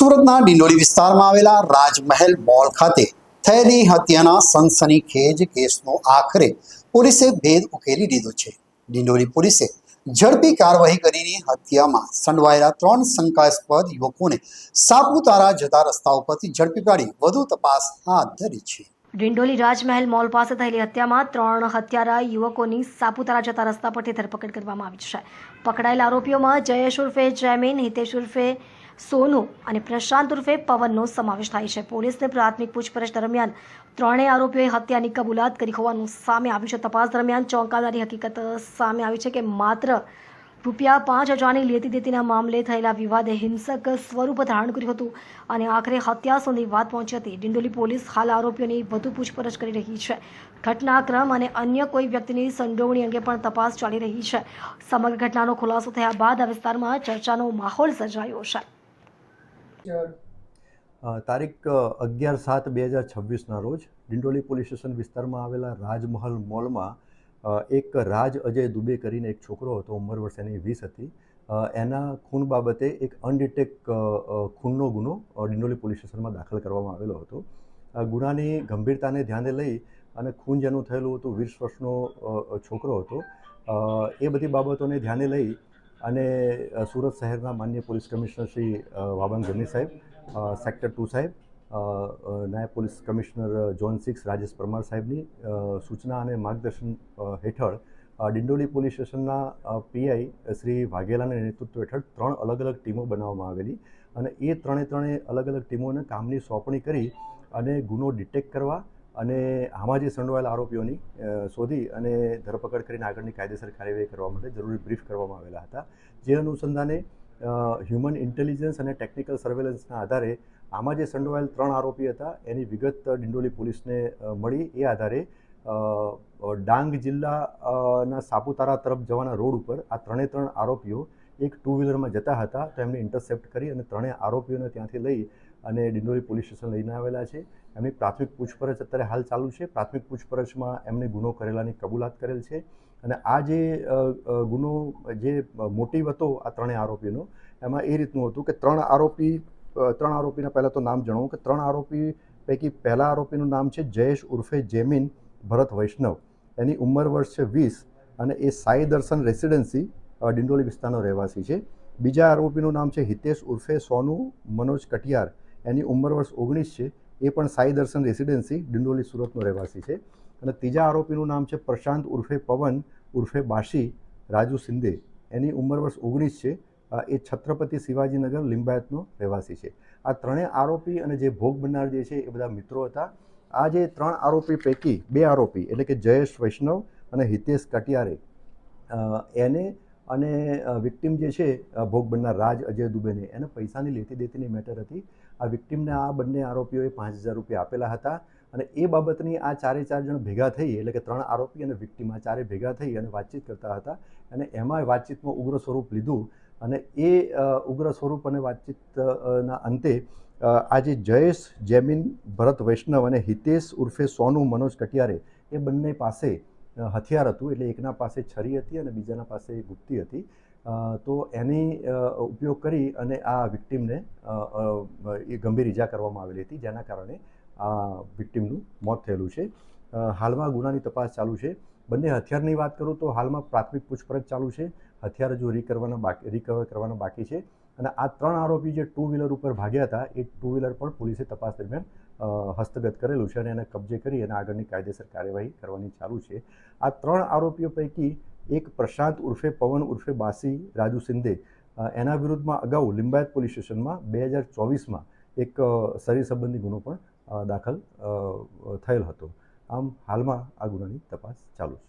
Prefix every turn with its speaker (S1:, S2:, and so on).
S1: સુરતના ડિંડોલી વિસ્તારમાં આવેલા રાજમહેલ મોલ ખાતે થયેલી હત્યાના સનસનીખેજ કેસનો આખરે પોલીસે ભેદ ઉકેલી દીધો છે। ડિંડોલી પોલીસે ઝડપી કાર્યવાહી કરીને હત્યામાં સંડોવાયેલા 3 શંકાસ્પદ યુવકોને સાપુતારા જતા રસ્તા ઉપરથી ઝડપી પાડી વધુ તપાસ હાથ ધરી છે।
S2: ડિંડોલી રાજમહેલ મોલ પાસે થયેલી હત્યામાં 3 હત્યારા યુવકોની સાપુતારા જતા રસ્તા પરથી ધરપકડ કરવામાં આવી છે। પકડાયેલા આરોપીઓમાં જયેશ ઉર્ફે જૈમિન, હિતેશ ઉર્ફે સોનુ અને પ્રશાંત ઉર્ફે પવનનો સમાવેશ થાય છે। પોલીસને પ્રાથમિક પૂછપરછ દરમિયાન ત્રણેય આરોપીઓએ હત્યાની કબૂલાત કરી હોવાનું સામે આવ્યું છે। તપાસ દરમિયાન ચોંકાવનારી હકીકત સામે આવી છે કે માત્ર ₹5,000ની લેતી દેતીના મામલે થયેલા વિવાદે હિંસક સ્વરૂપ ધારણ કર્યું હતું અને આખરે હત્યા સુધી વાત પહોંચી હતી। ડિંડોલી પોલીસ હાલ આરોપીઓની વધુ પૂછપરછ કરી રહી છે। ઘટનાક્રમ અને અન્ય કોઈ વ્યક્તિની સંડોવણી અંગે પણ તપાસ ચાલી રહી છે। સમગ્ર ઘટનાનો ખુલાસો થયા બાદ આ વિસ્તારમાં ચર્ચાનો માહોલ સર્જાયો છે।
S3: તારીખ 11/7/2026ના રોજ ડિંડોલી પોલીસ સ્ટેશન વિસ્તારમાં આવેલા રાજમહલ મોલમાં એક રાજ અજય દુબે કરીને એક છોકરો હતો, ઉંમર વર્ષ એની 20 હતી। એના ખૂન બાબતે એક અનડિટેક ખૂનનો ગુનો ડિંડોલી પોલીસ સ્ટેશનમાં દાખલ કરવામાં આવેલો હતો। ગુનાની ગંભીરતાને ધ્યાને લઈ અને ખૂન જેનું થયેલું હતું 20 વર્ષનો છોકરો હતો। એ બધી બાબતોને ધ્યાને લઈ અને સુરત શહેરના માનનીય પોલીસ કમિશનર શ્રી વાબાંગ ગની સાહેબ, સેક્ટર 2 સાહેબ, નાયબ police commissioner zone 6 Rajesh Parmar સાહેબની સૂચના અને માર્ગદર્શન હેઠળ ડિંડોલી પોલીસ સ્ટેશનના પીઆઈ શ્રી વાઘેલાના નેતૃત્વ હેઠળ 3 અલગ અલગ ટીમો બનાવવામાં આવેલી અને એ ત્રણે અલગ અલગ ટીમોને કામની સોંપણી કરી અને ગુનો ડિટેક્ટ કરવા અને આમાં જે સંડોવાયેલા આરોપીઓની શોધી અને ધરપકડ કરીને આગળની કાયદેસર કાર્યવાહી કરવા માટે જરૂરી બ્રીફ કરવામાં આવેલા હતા। જે અનુસંધાને હ્યુમન ઇન્ટેલિજન્સ અને ટેકનિકલ સર્વેલન્સના આધારે આમાં જે સંડોવાયેલ 3 આરોપી હતા એની વિગત ડિંડોલી પોલીસને મળી। એ આધારે ડાંગ જિલ્લાના સાપુતારા તરફ જવાના રોડ ઉપર આ 3 આરોપીઓ એક 2 વ્હીલરમાં જતા હતા, તો એમને ઇન્ટરસેપ્ટ કરી અને 3 આરોપીઓને ત્યાંથી લઈ અને ડિંડોલી પોલીસ સ્ટેશન લઈને આવેલા છે। એમની પ્રાથમિક પૂછપરછ અત્યારે હાલ ચાલુ છે। પ્રાથમિક પૂછપરછમાં એમને ગુનો કરેલાની કબૂલાત કરેલ છે અને આ જે ગુનો જે મોટિવ હતો આ 3 આરોપીનો, એમાં એ રીતનું હતું કે 3 આરોપીના પહેલાં તો નામ જણાવું કે 3 આરોપી પૈકી પહેલા આરોપીનું નામ છે જયેશ ઉર્ફે જૈમિન ભરત વૈષ્ણવ, એની ઉંમર વર્ષ છે 20 અને એ સાઈ દર્શન રેસિડેન્સી ડિંડોલી વિસ્તારનો રહેવાસી છે। બીજા આરોપીનું નામ છે હિતેશ ઉર્ફે સોનુ મનોજ કટિયાર, એની ઉંમર વર્ષ 19 છે, એ પણ સાઈ દર્શન રેસિડેન્સી ડિંડોલી સુરતનો રહેવાસી છે। અને ત્રીજા આરોપીનું નામ છે પ્રશાંત ઉર્ફે પવન ઉર્ફે બાશી રાજુ સિંધે, એની ઉંમર વર્ષ 19 છે, એ છત્રપતિ શિવાજીનગર લિંબાયતનો રહેવાસી છે। આ 3 આરોપી અને જે ભોગ બનનાર જે છે એ બધા મિત્રો હતા। આ જે 3 આરોપી પૈકી 2 આરોપી એટલે કે જયેશ વૈષ્ણવ અને હિતેશ કટિયારે એને અને વિક્ટિમ જે છે ભોગ બનનાર રાજ અજય દુબેને એને પૈસાની લેતી દેતીની મેટર હતી। આ વિક્ટિમને આ બંને આરોપીઓએ ₹5,000 આપેલા હતા અને એ બાબતની આ 4 જણ ભેગા થઈ એટલે કે 3 આરોપી અને વિક્ટિમ આ 4 ભેગા થઈ અને વાતચીત કરતા હતા અને એમાં વાતચીતમાં ઉગ્ર સ્વરૂપ લીધું અને એ ઉગ્ર સ્વરૂપ અને વાતચીતના અંતે આ જે જયેશ જૈમિન ભરત વૈષ્ણવ અને હિતેશ ઉર્ફે સોનુ મનોજ કટિયારે એ બંને પાસે હથિયાર હતું, એટલે એકના પાસે છરી હતી અને બીજાના પાસે ગુપ્તી હતી। તો એની ઉપયોગ કરી અને આ વિક્ટિમને એ ગંભીર ઈજા કરવામાં આવેલી હતી, જેના કારણે આ વિક્ટિમનું મોત થયેલું છે। હાલમાં ગુનાની તપાસ ચાલુ છે। બંને હથિયારની વાત કરું તો હાલમાં પ્રાથમિક પૂછપરછ ચાલુ છે। હથિયાર હજુ રિકવર કરવાના બાકી છે અને આ 3 આરોપી જે 2 વ્હીલર ઉપર ભાગ્યા હતા એ 2 વ્હીલર પણ પોલીસે તપાસ દરમિયાન હસ્તગત કરેલું છે અને એને કબજે કરી અને આગળની કાયદેસર કાર્યવાહી કરવાની ચાલુ છે। આ 3 આરોપીઓ પૈકી એક પ્રશાંત ઉર્ફે પવન ઉર્ફે બાસી રાજુ સિંધે, એના વિરુદ્ધમાં અગાઉ લિંબાયત પોલીસ સ્ટેશનમાં 2024માં એક શરીર સંબંધી ગુનો પણ દાખલ થયેલ હતો। આમ હાલમાં આ ગુનાની તપાસ ચાલુ છે।